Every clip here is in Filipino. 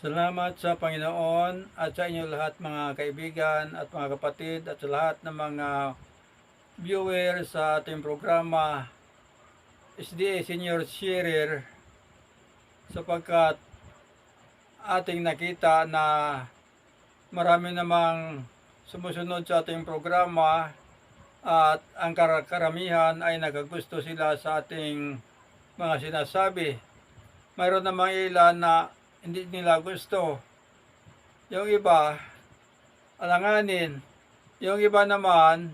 Salamat sa Panginoon at sa inyo lahat mga kaibigan at mga kapatid at sa lahat ng mga viewers sa ating programa SDA Senior Sharer, sapagkat ating nakita na marami namang sumusunod sa ating programa at ang karamihan ay nagagusto sila sa ating mga sinasabi. Mayroon namang ilan na hindi nila gusto. Yung iba, alanganin. Yung iba naman,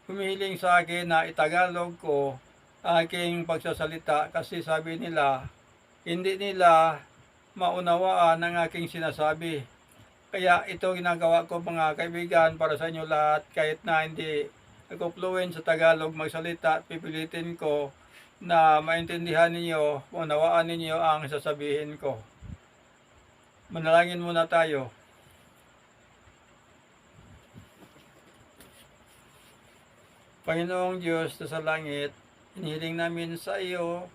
humihiling sa akin na itagalog ko aking pagsasalita kasi sabi nila, hindi nila maunawaan ang aking sinasabi. Kaya ito ginagawa ko mga kaibigan para sa inyo lahat, kahit na hindi ako fluent sa Tagalog magsalita, pipilitin ko na maintindihan ninyo, unawaan ninyo ang sasabihin ko. Manalangin muna tayo. Panginoong Diyos na sa langit, inihiling namin sa iyo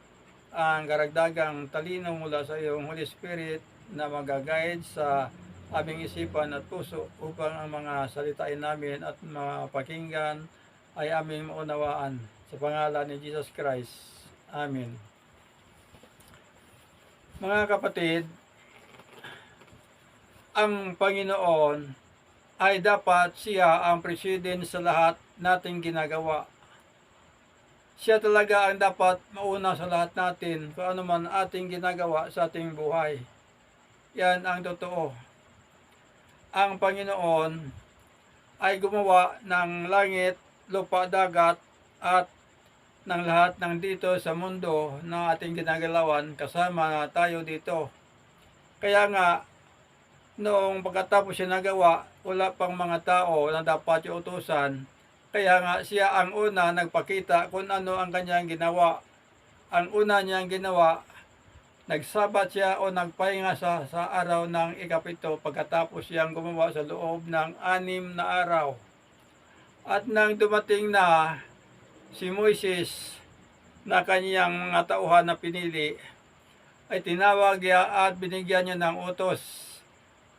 ang karagdagang talino mula sa iyong Holy Spirit na mag-guide sa aming isipan at puso upang ang mga salitain namin at mga pakinggan ay aming maunawaan. Sa pangalan ni Jesus Christ. Amen. Mga kapatid, ang Panginoon ay dapat siya ang president sa lahat nating ginagawa. Siya talaga ang dapat mauna sa lahat natin kung ano man ating ginagawa sa ating buhay. Yan ang totoo. Ang Panginoon ay gumawa ng langit, lupa, dagat at ng lahat ng dito sa mundo na ating ginagalawan, kasama na tayo dito. Kaya nga, noong pagkatapos siya nagawa, wala pang mga tao na dapat iutusan. Kaya nga siya ang una nagpakita kung ano ang kanyang ginawa. Ang una niyang ginawa, nagsabat siya o nagpahinga sa araw ng ikapito pagkatapos siyang gumawa sa loob ng 6 na araw. At nang dumating na si Moises na kanyang mga tauhan na pinili, ay tinawag niya at binigyan niya ng utos.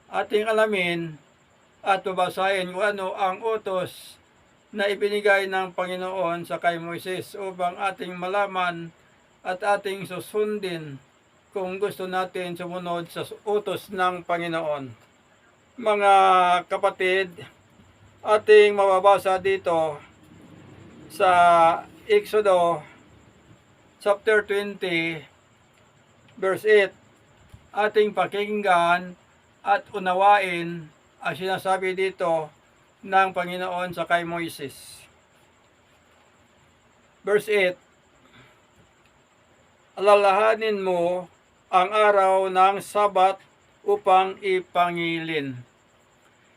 Ating alamin at babasahin kung ano ang utos na ibinigay ng Panginoon sa kay Moises upang ating malaman at ating susundin kung gusto natin sumunod sa utos ng Panginoon. Mga kapatid, ating mababasa dito sa Exodo chapter 20 verse 8. Ating pakinggan at unawain ang sinasabi dito ng Panginoon sa kay Moises. Verse 8, alalahanin mo ang araw ng Sabat upang ipangilin.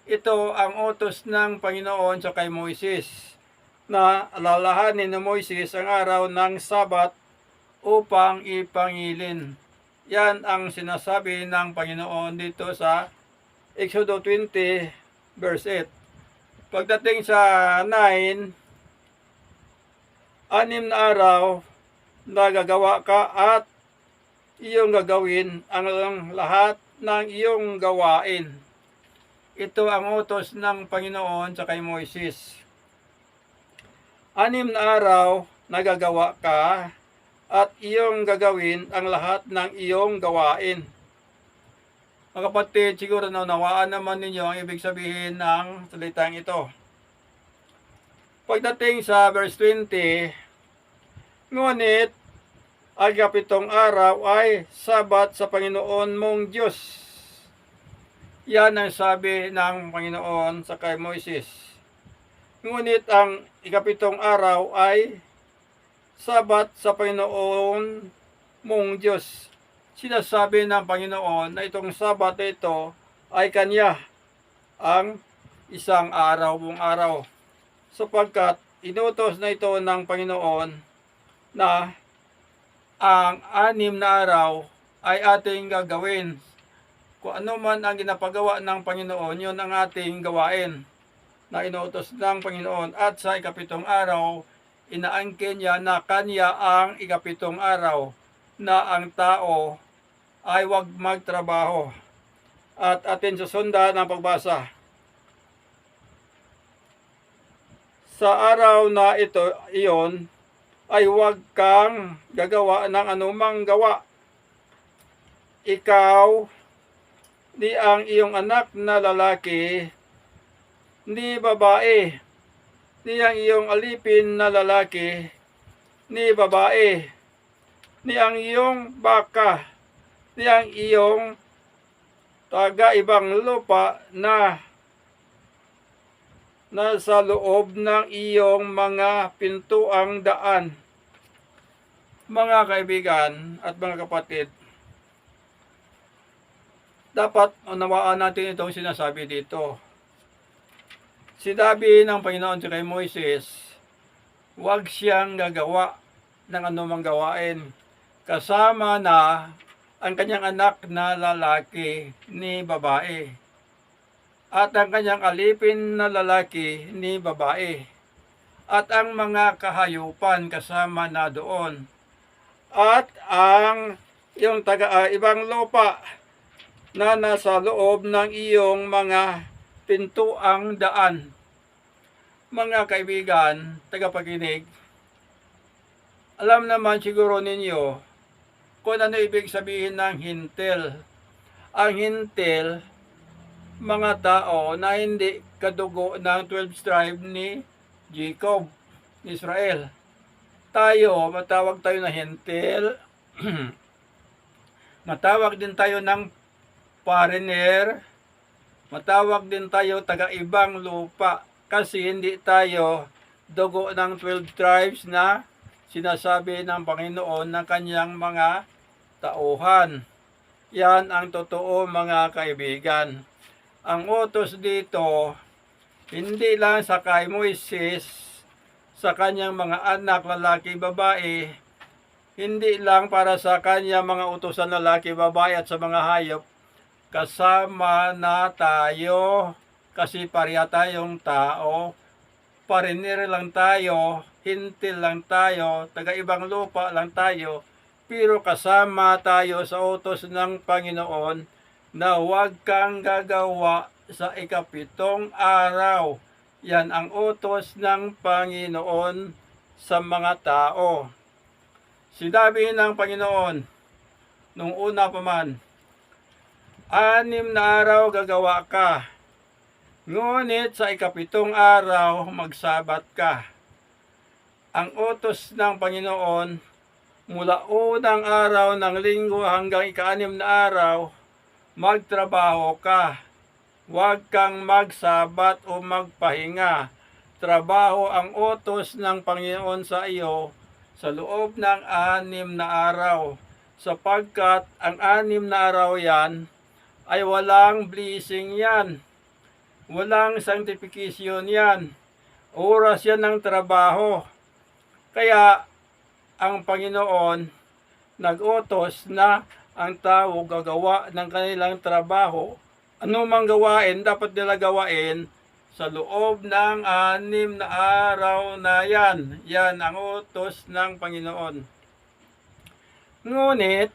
Ito ang utos ng Panginoon sa kay Moises, na alalahanin ni Moises ang araw ng Sabat upang ipangilin. Yan ang sinasabi ng Panginoon dito sa Exodo 20 verse 8. Pagdating sa 9, 6 na araw na gagawa ka at iyong gagawin ang lahat ng iyong gawain. Ito ang utos ng Panginoon sa kay Moises. 6 na araw na gagawa ka at iyong gagawin ang lahat ng iyong gawain. Mga kapatid, siguro naunawaan naman ninyo ang ibig sabihin ng salitang ito. Pagdating sa verse 20, ngunit ang ikapitong araw ay Sabat sa Panginoon mong Diyos. Yan ang sabi ng Panginoon sa kay Moises. Ngunit ang ikapitong araw ay Sabat sa Panginoon mong Diyos. Sinasabi ng Panginoon na itong Sabat ito ay Kanya, ang isang araw, buong araw. Sapagkat inutos na ito ng Panginoon na ang 6 na araw ay ating gagawin. Kung ano man ang ginapagawa ng Panginoon, yun ang ating gawain na inutos ng Panginoon. At sa ikapitong araw, inaangkin niya na Kanya ang ikapitong araw, na ang tao ay huwag magtrabaho. at atin susundan ang pagbasa. Sa araw na iyon ay huwag kang gagawa ng anumang gawa. Ikaw, ni ang iyong anak na lalaki, ni babae, ni ang iyong alipin na lalaki, ni babae, ni ang iyong baka, ni ang iyong taga-ibang lupa na nasa loob ng iyong mga pintuang daan. Mga kaibigan at mga kapatid, dapat unawaan natin itong sinasabi dito. Sinabi ng Panginoon kay Moises, huwag siyang gagawa ng anumang gawain, kasama na ang kanyang anak na lalaki ni babae, at ang kanyang alipin na lalaki ni babae, at ang mga kahayupan kasama na doon, at ang iyong taga-ibang lupa na nasa loob ng iyong mga pintuang daan. Mga kaibigan, tagapakinig, alam naman siguro ninyo kung ano ibig sabihin ng hintil. Ang hintil, mga tao na hindi kadugo ng 12 tribe ni Jacob, Israel. Tayo, matawag tayo na hintil. Matawag din tayo ng foreigner. Matawag din tayo taga-ibang lupa kasi hindi tayo dugo ng 12 tribes na sinasabi ng Panginoon ng kanyang mga tauhan. Yan ang totoo, mga kaibigan. Ang utos dito, hindi lang sa kay Moises, sa kanyang mga anak, lalaki, babae, hindi lang para sa kanyang mga utusan lalaki, babae at sa mga hayop, kasama na tayo kasi pareha tayong tao, parinir lang tayo, hintil lang tayo, taga-ibang lupa lang tayo, pero kasama tayo sa utos ng Panginoon na huwag kang gagawa sa ikapitong araw. Yan ang utos ng Panginoon sa mga tao. Sinabi ng Panginoon, nung una pa man, 6 na araw gagawa ka, ngunit sa ikapitong araw magsabat ka. Ang utos ng Panginoon, mula unang araw ng linggo hanggang ika-6 na araw, magtrabaho ka. Huwag kang magsabat o magpahinga. Trabaho ang utos ng Panginoon sa iyo sa loob ng 6 na araw, sapagkat ang 6 na araw yan ay walang blessing yan. Walang sanctification yan. Oras yan ng trabaho. Kaya ang Panginoon nag-utos na ang tao gagawa ng kanilang trabaho. Anumang gawain dapat nila gawain sa loob ng 6 na araw na yan. Yan ang utos ng Panginoon. Ngunit,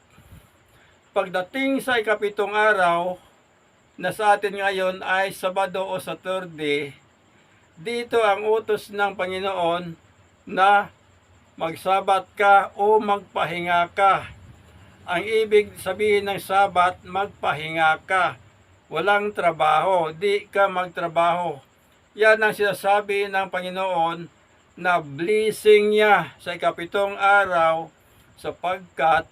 pagdating sa ikapitong araw, na sa atin ngayon ay Sabado o Saturday, dito ang utos ng Panginoon na magsabat ka o magpahinga ka. Ang ibig sabihin ng sabat, magpahinga ka. Walang trabaho, di ka magtrabaho. Yan ang sinasabi ng Panginoon na blessing niya sa ikapitong araw, sapagkat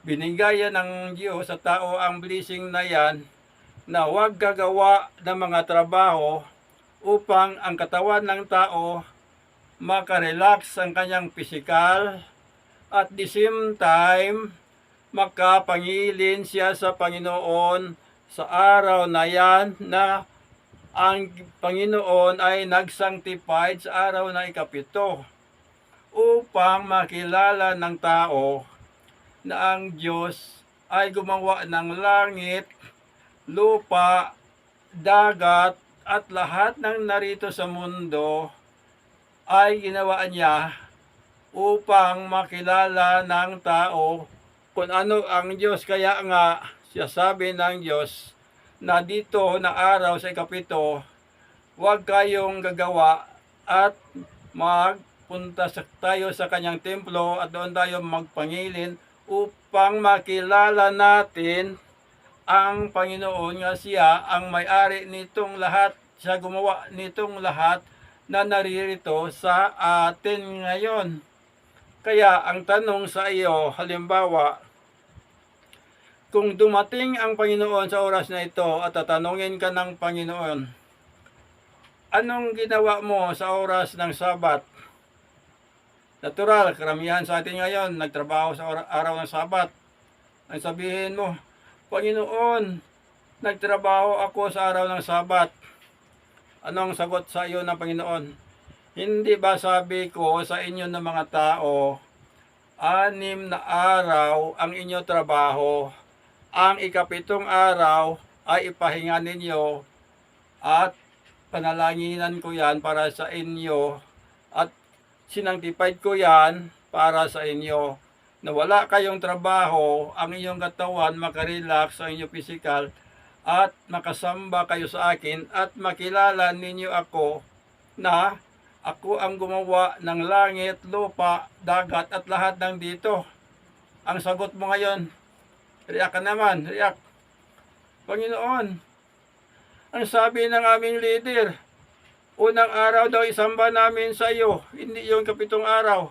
binigay ng Diyos sa tao ang blessing na yan na huwag gagawa ng mga trabaho upang ang katawan ng tao makarelax ang kanyang pisikal at the same time makapangilin siya sa Panginoon sa araw na yan na ang Panginoon ay nag-sanctified sa araw na ikapito upang makilala ng tao na ang Diyos ay gumawa ng langit, lupa, dagat at lahat ng narito sa mundo ay ginawa niya upang makilala ng tao kung ano ang Diyos. Kaya nga siya sabi ng Diyos, na dito na araw sa ikapito, huwag kayong gagawa at magpunta tayo sa kanyang templo at doon tayo magpangilin upang makilala natin ang Panginoon nga siya ang may-ari nitong lahat, siya gumawa nitong lahat na naririto sa atin ngayon. Kaya ang tanong sa iyo, halimbawa, kung dumating ang Panginoon sa oras na ito at tatanungin ka ng Panginoon, anong ginawa mo sa oras ng Sabat? Natural, karamihan sa atin ngayon, nagtrabaho sa araw ng Sabat. Ang sabihin mo, Panginoon, nagtrabaho ako sa araw ng Sabat. Anong sagot sa iyo ng Panginoon? Hindi ba sabi ko sa inyo ng mga tao, 6 na araw ang inyo trabaho, ang ikapitong araw ay ipahinga ninyo at panalanginan ko yan para sa inyo at sinangtified ko yan para sa inyo. Na wala kayong trabaho, ang inyong katawan makarelax sa inyong physical at makasamba kayo sa akin at makilala ninyo ako na ako ang gumawa ng langit, lupa, dagat at lahat ng dito. Ang sagot mo ngayon, riyak ka naman, riyak. Panginoon, ang sabi ng aming leader, unang araw daw isamba namin sa iyo, hindi yung kapitong araw.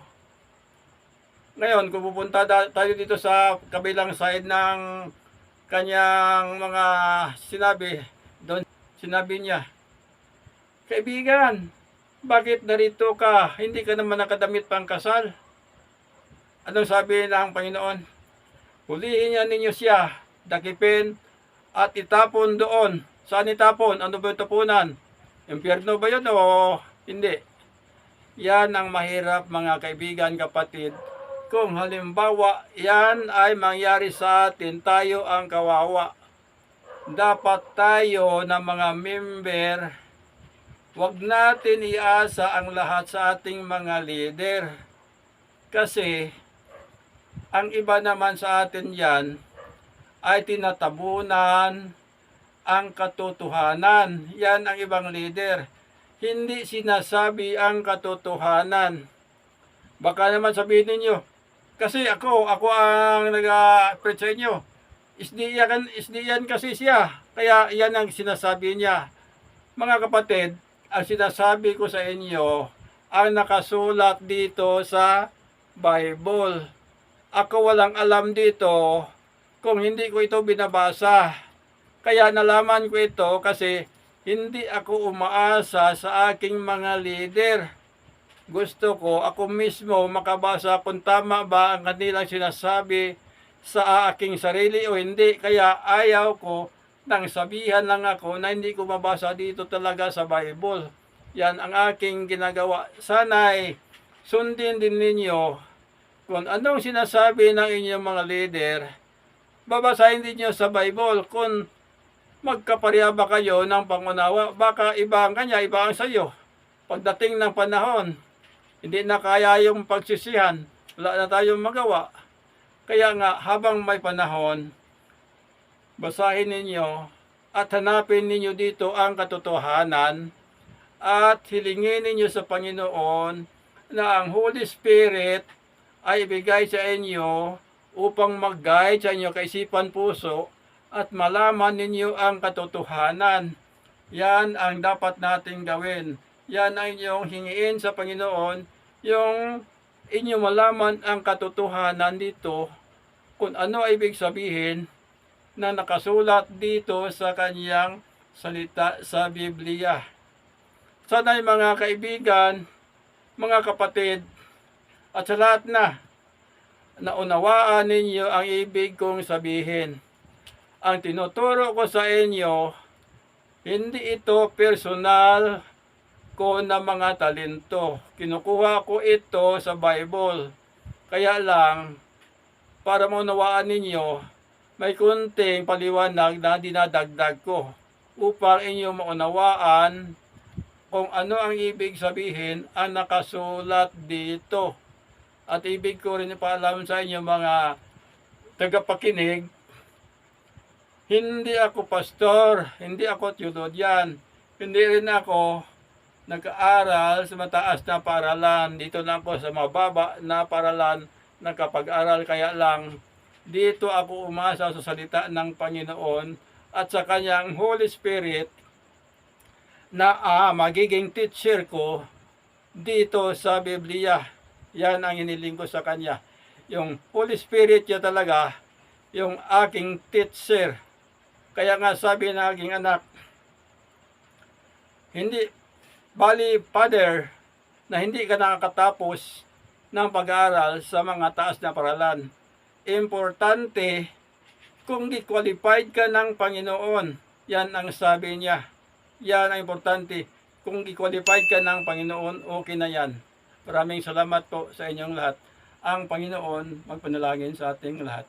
Ngayon, kung pupunta tayo dito sa kabilang side ng kanyang mga sinabi, doon sinabi niya, kaibigan, bakit narito ka? Hindi ka naman nakadamit pang kasal. Anong sabi ng Panginoon? Hulihin niya ninyo siya, dakipin at itapon doon. Saan itapon? Ano ba yung tapunan? Impyerno ba yun o hindi? Yan ang mahirap mga kaibigan, kapatid. Kung halimbawa yan ay mangyari sa atin, tayo ang kawawa. Dapat tayo na mga member, wag natin iasa ang lahat sa ating mga leader. Kasi ang iba naman sa atin yan ay tinatabunan ang katotohanan. Yan ang ibang leader. Hindi sinasabi ang katotohanan. Baka naman sabihin ninyo, kasi ako ang nag-preach sa inyo. Isdiyan kasi siya. Kaya yan ang sinasabi niya. Mga kapatid, ang sinasabi ko sa inyo, ang nakasulat dito sa Bible. Ako walang alam dito kung hindi ko ito binabasa. Kaya nalaman ko ito kasi hindi ako umaasa sa aking mga leader. Gusto ko ako mismo makabasa kung tama ba ang kanilang sinasabi sa aking sarili o hindi. Kaya ayaw ko nang sabihan lang ako na hindi ko mabasa dito talaga sa Bible. Yan ang aking ginagawa. Sana'y sundin din ninyo kung anong sinasabi ng inyong mga leader. Babasahin din nyo sa Bible. Kung magkapareha ba kayo ng pangunawa, baka iba ang kanya, iba ang sayo. Pagdating ng panahon, hindi na kaya yung pagsisihan, wala na tayong magawa. Kaya nga, habang may panahon, basahin ninyo at hanapin ninyo dito ang katotohanan at hilingin ninyo sa Panginoon na ang Holy Spirit ay ibigay sa inyo upang mag-guide sa inyo kaisipan, puso at malaman ninyo ang katotohanan. Yan ang dapat nating gawin. Yan ang inyong hingiin sa Panginoon, yung inyo malaman ang katotohanan dito, kung ano ay ibig sabihin na nakasulat dito sa kanyang salita sa Biblia. Sana'y mga kaibigan, mga kapatid, at sa lahat na naunawaan ninyo ang ibig kong sabihin. Ang tinuturo ko sa inyo, hindi ito personal ko na mga talento. Kinukuha ko ito sa Bible. Kaya lang, para maunawaan ninyo, may kunting paliwanag na dinadagdag ko upang inyo maunawaan kung ano ang ibig sabihin ang nakasulat dito. At ibig ko rin ipaalam sa inyo mga tagapakinig Hindi ako pastor, hindi ako theologian, hindi rin ako nag-aaral sa mataas na paaralan. Dito lang ako sa mababa na paaralan nakapag-aral, kaya lang dito ako umasa sa salita ng Panginoon at sa kanyang Holy Spirit na magiging teacher ko dito sa Biblia. Yan ang hiniling ko sa kanya. Yung Holy Spirit niya talaga, yung aking teacher. Kaya nga sabi ng aking anak, hindi, bali father, na hindi ka nakakatapos ng pag-aaral sa mga taas na paralan. Importante, kung di-qualified ka ng Panginoon, yan ang sabi niya. Yan ang importante. Kung di-qualified ka ng Panginoon, okay na yan. Maraming salamat po sa inyong lahat. Ang Panginoon magpanalangin sa ating lahat.